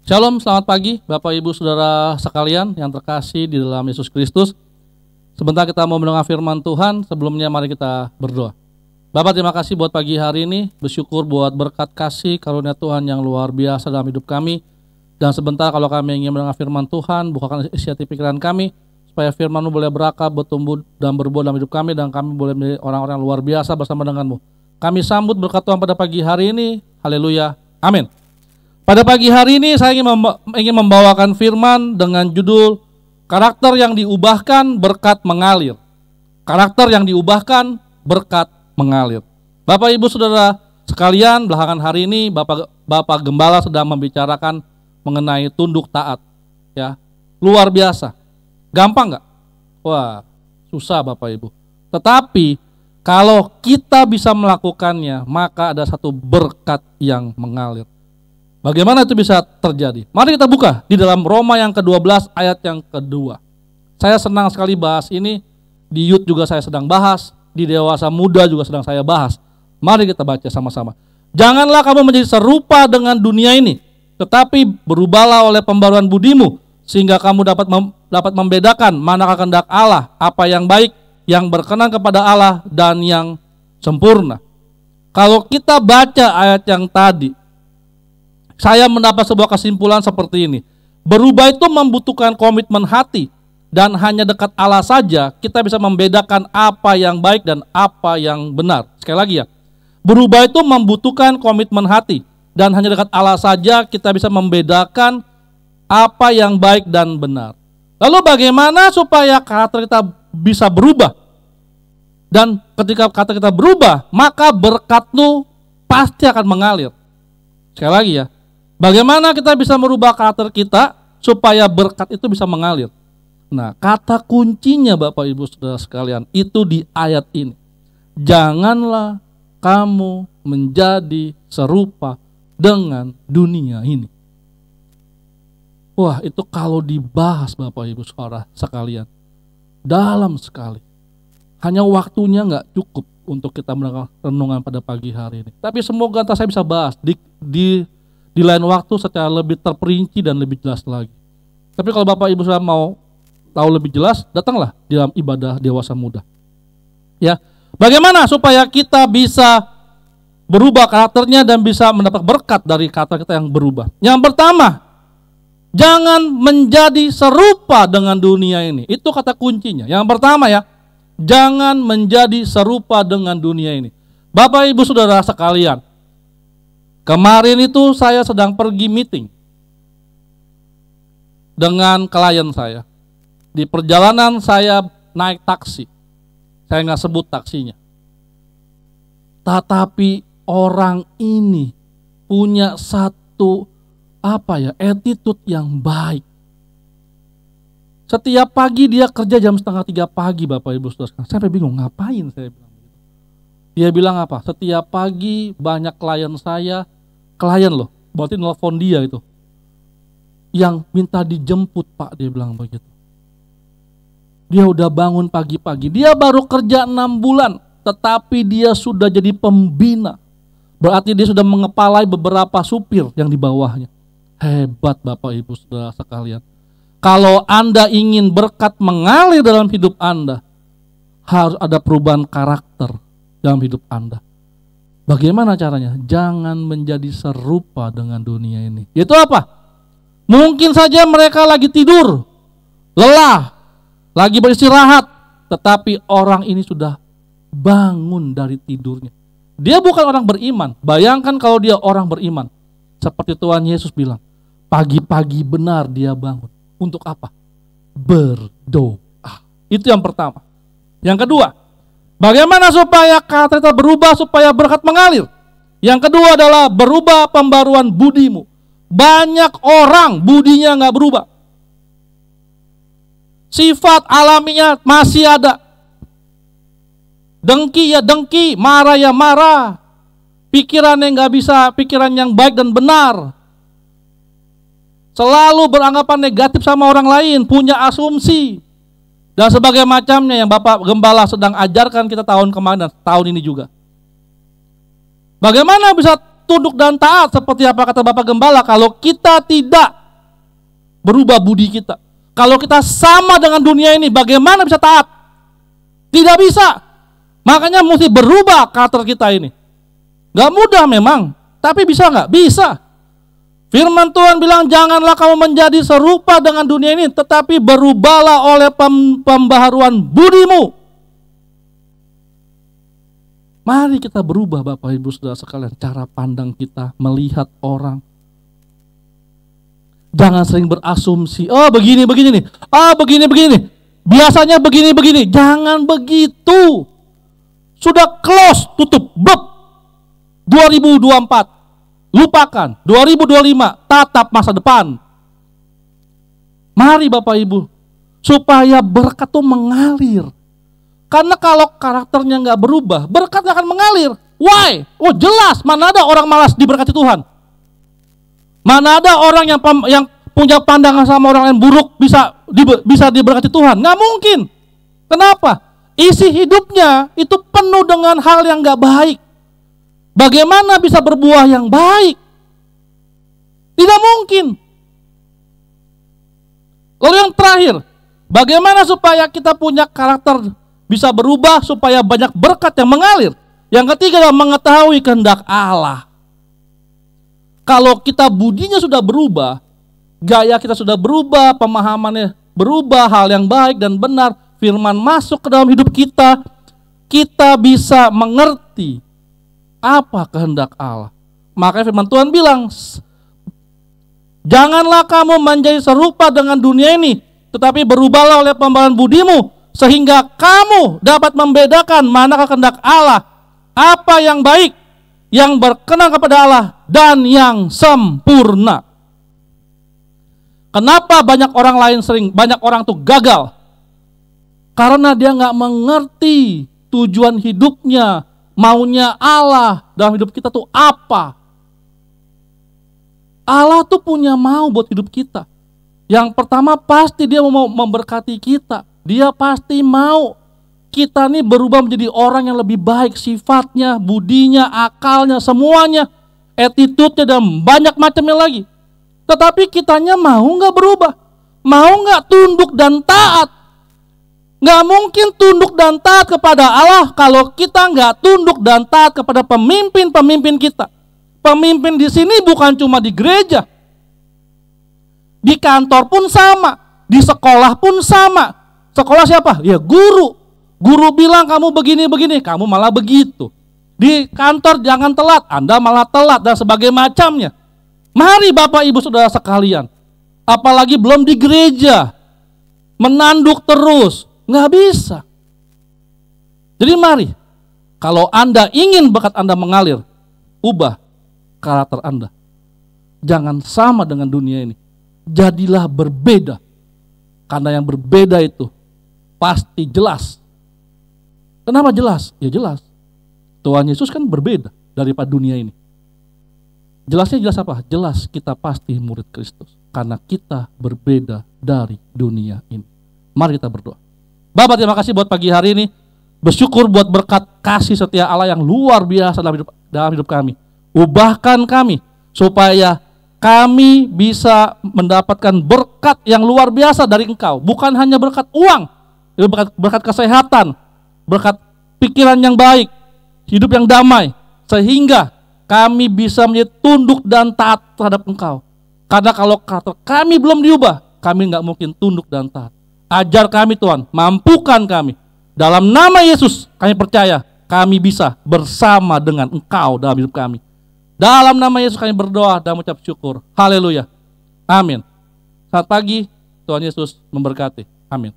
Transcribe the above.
Shalom, selamat pagi Bapak Ibu Saudara sekalian yang terkasih di dalam Yesus Kristus. Sebentar kita mau mendengar firman Tuhan, sebelumnya mari kita berdoa. Bapak, terima kasih buat pagi hari ini, bersyukur buat berkat kasih karunia Tuhan yang luar biasa dalam hidup kami. Dan sebentar kalau kami ingin mendengar firman Tuhan, bukakan isi hati pikiran kami, supaya firman-Mu boleh berakar, bertumbuh dan berbuah dalam hidup kami, dan kami boleh menjadi orang-orang luar biasa bersama dengan-Mu. Kami sambut berkat Tuhan pada pagi hari ini, haleluya, amin. Pada pagi hari ini saya ingin membawakan firman dengan judul karakter yang diubahkan berkat mengalir. Karakter yang diubahkan berkat mengalir. Bapak Ibu Saudara sekalian, belakangan hari ini Bapak Gembala sedang membicarakan mengenai tunduk taat. Ya, luar biasa. Gampang nggak? Wah, susah Bapak Ibu. Tetapi kalau kita bisa melakukannya, maka ada satu berkat yang mengalir. Bagaimana itu bisa terjadi? Mari kita buka di dalam Roma yang ke-12 ayat yang kedua. Saya senang sekali bahas ini, di youth juga saya sedang bahas, di dewasa muda juga sedang saya bahas. Mari kita baca sama-sama. Janganlah kamu menjadi serupa dengan dunia ini, tetapi berubahlah oleh pembaruan budimu, sehingga kamu dapat membedakan manakah kehendak Allah, apa yang baik, yang berkenan kepada Allah, dan yang sempurna. Kalau kita baca ayat yang tadi, saya mendapat sebuah kesimpulan seperti ini. Berubah itu membutuhkan komitmen hati, dan hanya dekat Allah saja kita bisa membedakan apa yang baik dan apa yang benar. Sekali lagi ya, berubah itu membutuhkan komitmen hati, dan hanya dekat Allah saja kita bisa membedakan apa yang baik dan benar. Lalu bagaimana supaya karakter kita bisa berubah? Dan ketika karakter kita berubah, maka berkat itu pasti akan mengalir. Sekali lagi ya, bagaimana kita bisa merubah karakter kita supaya berkat itu bisa mengalir? Nah, kata kuncinya Bapak Ibu Saudara sekalian itu di ayat ini. Janganlah kamu menjadi serupa dengan dunia ini. Wah, itu kalau dibahas Bapak Ibu Saudara sekalian, dalam sekali. Hanya waktunya nggak cukup untuk kita mendengar renungan pada pagi hari ini. Tapi semoga saya bisa bahas di lain waktu secara lebih terperinci dan lebih jelas lagi. Tapi kalau Bapak Ibu Saudara mau tahu lebih jelas, datanglah di dalam ibadah dewasa muda. Ya, bagaimana supaya kita bisa berubah karakternya dan bisa mendapat berkat dari karakter kita yang berubah? Yang pertama, jangan menjadi serupa dengan dunia ini. Itu kata kuncinya. Yang pertama ya, jangan menjadi serupa dengan dunia ini. Bapak Ibu Saudara sekalian, kemarin itu saya sedang pergi meeting dengan klien saya. Di perjalanan saya naik taksi. Saya nggak sebut taksinya. Tetapi orang ini punya satu attitude yang baik. Setiap pagi dia kerja jam 2:30 pagi Bapak Ibu Saudara. Saya bingung ngapain saya bilang begitu. Dia bilang apa? Setiap pagi banyak klien loh, berarti nelfon dia itu, yang minta dijemput Pak, dia bilang begitu. Dia udah bangun pagi-pagi, dia baru kerja 6 bulan, tetapi dia sudah jadi pembina. Berarti dia sudah mengepalai beberapa supir yang di bawahnya. Hebat Bapak Ibu Saudara sekalian. Kalau Anda ingin berkat mengalir dalam hidup Anda, harus ada perubahan karakter dalam hidup Anda. Bagaimana caranya? Jangan menjadi serupa dengan dunia ini. Itu apa? Mungkin saja mereka lagi tidur, lelah, lagi beristirahat, tetapi orang ini sudah bangun dari tidurnya. Dia bukan orang beriman. Bayangkan kalau dia orang beriman. Seperti Tuhan Yesus bilang, pagi-pagi benar dia bangun. Untuk apa? Berdoa. Itu yang pertama. Yang kedua, bagaimana supaya karakter kita berubah supaya berkat mengalir? Yang kedua adalah berubah pembaruan budimu. Banyak orang budinya nggak berubah. Sifat alaminya masih ada. Dengki ya dengki, marah ya marah. Pikirannya nggak bisa pikiran yang baik dan benar. Selalu beranggapan negatif sama orang lain, punya asumsi. Dan sebagainya macamnya yang Bapak Gembala sedang ajarkan kita tahun kemarin dan tahun ini juga. Bagaimana bisa tunduk dan taat seperti apa kata Bapak Gembala kalau kita tidak berubah budi kita. Kalau kita sama dengan dunia ini, bagaimana bisa taat? Tidak bisa. Makanya mesti berubah karakter kita ini. Gak mudah memang, tapi bisa gak? Bisa. Firman Tuhan bilang, janganlah kamu menjadi serupa dengan dunia ini, tetapi berubahlah oleh pembaharuan budimu. Mari kita berubah Bapak Ibu Saudara sekalian, cara pandang kita melihat orang. Jangan sering berasumsi, oh begini nih, begini nih. Biasanya begini. Jangan begitu. Sudah close, tutup, blok. 2024. Lupakan, 2025 tatap masa depan. Mari Bapak Ibu, supaya berkat itu mengalir. Karena kalau karakternya nggak berubah, berkat nggak akan mengalir. Why? Oh jelas, mana ada orang malas diberkati Tuhan? Mana ada orang yang punya pandangan sama orang yang buruk bisa diberkati Tuhan? Nggak mungkin. Kenapa? Isi hidupnya itu penuh dengan hal yang nggak baik. Bagaimana bisa berbuah yang baik? Tidak mungkin. Lalu yang terakhir, bagaimana supaya kita punya karakter bisa berubah supaya banyak berkat yang mengalir? Yang ketiga adalah mengetahui kehendak Allah. Kalau kita budinya sudah berubah, gaya kita sudah berubah, pemahamannya berubah, hal yang baik dan benar, firman masuk ke dalam hidup kita, kita bisa mengerti apa kehendak Allah. Makanya firman Tuhan bilang, janganlah kamu menjadi serupa dengan dunia ini, tetapi berubahlah oleh pembaharuan budimu, sehingga kamu dapat membedakan manakah kehendak Allah, apa yang baik, yang berkenan kepada Allah, dan yang sempurna. Kenapa banyak orang tuh gagal? Karena dia nggak mengerti tujuan hidupnya, maunya Allah dalam hidup kita tuh apa. Allah tuh punya mau buat hidup kita. Yang pertama pasti dia mau memberkati kita. Dia pasti mau kita nih berubah menjadi orang yang lebih baik sifatnya, budinya, akalnya, semuanya, attitude-nya dan banyak macamnya lagi. Tetapi kitanya mau nggak berubah? Mau nggak tunduk dan taat? Nggak mungkin tunduk dan taat kepada Allah kalau kita nggak tunduk dan taat kepada pemimpin-pemimpin kita. Pemimpin di sini bukan cuma di gereja, di kantor pun sama, di sekolah pun sama. Sekolah siapa? Ya guru. Guru bilang kamu begini-begini, kamu malah begitu. Di kantor jangan telat, Anda malah telat dan sebagainya macamnya. Mari Bapak Ibu Saudara sekalian, apalagi belum di gereja, menanduk terus. Nggak bisa. Jadi mari, kalau Anda ingin bakat Anda mengalir, ubah karakter Anda. Jangan sama dengan dunia ini. Jadilah berbeda. Karena yang berbeda itu pasti jelas. Kenapa jelas? Ya jelas. Tuhan Yesus kan berbeda daripada dunia ini. Jelasnya jelas apa? Jelas kita pasti murid Kristus. Karena kita berbeda dari dunia ini. Mari kita berdoa. Bapak, terima kasih buat pagi hari ini. Bersyukur buat berkat kasih setia Allah yang luar biasa dalam hidup kami. Ubahkan kami supaya kami bisa mendapatkan berkat yang luar biasa dari Engkau. Bukan hanya berkat uang, berkat kesehatan, berkat pikiran yang baik, hidup yang damai. Sehingga kami bisa menjadi tunduk dan taat terhadap Engkau. Karena kalau karakter kami belum diubah, kami nggak mungkin tunduk dan taat. Ajar kami Tuhan, mampukan kami. Dalam nama Yesus kami percaya kami bisa bersama dengan Engkau dalam hidup kami. Dalam nama Yesus kami berdoa dan mengucap syukur. Haleluya. Amin. Selamat pagi, Tuhan Yesus memberkati. Amin.